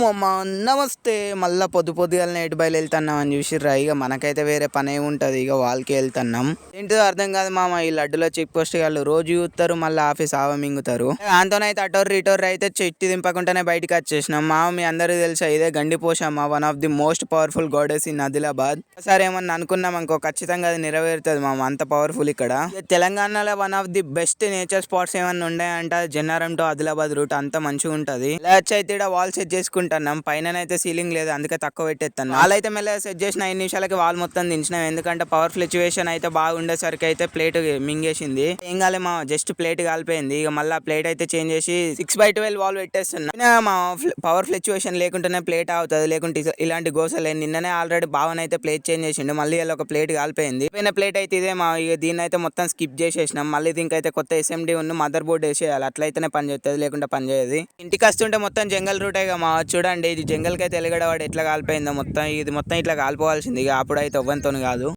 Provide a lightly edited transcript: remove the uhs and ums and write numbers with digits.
మామ నమస్తే. మళ్ళా పొద్దుగాల నైట్ బయలు వెళ్తున్నాం అని చూసిర్రా. ఇక మనకైతే వేరే పని ఏమి ఉంటుంది, ఇక వాళ్ళకి వెళ్తున్నాం. ఏంటిదో అర్థం కాదు మామ, ఈ లడ్డులో చెక్ పోస్ట్ వాళ్ళు రోజు చూస్తారు, మళ్ళీ ఆఫీస్ మింగుతారు. దాంతోనైతే అటోర్రు ఇటోర్రు అయితే చెట్టు దింపకుండానే బయటకు వచ్చేసినాం. మామ మీ అందరికీ తెలుసా, ఇదే Gandiposhamma, one of the most powerful goddess in Adilabad. ఒకసారి ఏమన్నా అనుకున్నాం అనుకో, ఖచ్చితంగా అది నెరవేరుతుంది మామ, అంత పవర్ఫుల్ ఇక్కడ. తెలంగాణలో one of the best nature spots ఏమన్నా ఉన్నాయంటే జన్నారం టు ఆదిలాబాద్ రూట్ అంతా మంచిగా ఉంటది. ఇలా వచ్చి అయితే వాల్ సెట్ చేసుకుంటున్నాం. పైన అయితే సీలింగ్ లేదు, అందుకే తక్కువ పెట్టేస్తాను. వాళ్ళైతే మెల్లగా సెట్ చేసిన 5 నిమిషాలకి వాల్ మొత్తం దించినాం. ఎందుకంటే పవర్ ఫ్లక్చువేషన్ అయితే బాగుండేసరికి అయితే ప్లేట్ మింగేసింది. ఏం కాలే మా, జస్ట్ ప్లేట్ కాలిపోయింది. ఇక మళ్ళీ ప్లేట్ అయితే చేంజ్ చేసి 6/12 వాల్ పెట్టేస్తున్నా. మా పవర్ ఫ్లక్చువేషన్ లేకుంటేనే ప్లేట్ అవుతుంది, లేకుంటే ఇలాంటి గోసలే. నిన్ననే ఆల్రెడీ బావనైతే ప్లేట్ చేంజ్ చేసిండు, మళ్ళీ ఇలా ఒక ప్లేట్ కాలిపోయింది. పోయిన ప్లేట్ అయితే ఇదే మా. ఇక దీన్ని అయితే మొత్తం స్కిప్ చేసేసినాం. మళ్ళీ దీనికైతే కొత్త SMD ఉన్న మదర్ బోర్డ్ వేసేయాలి, అట్లయితేనే పని చేస్తుంది, లేకుంటే పని చేయదు. ఇంటికి వస్తుంటే మొత్తం జంగల్ రూటే మా. చూడండి ఇది జంగల్ కి అయితే ఎలగడవాడు ఎట్లా కాలిపోయిందో మొత్తం. ఇది మొత్తం ఇట్లా కాలిపోవాల్సింది, ఇక అప్పుడైతే ఎవ్వరితో కాదు.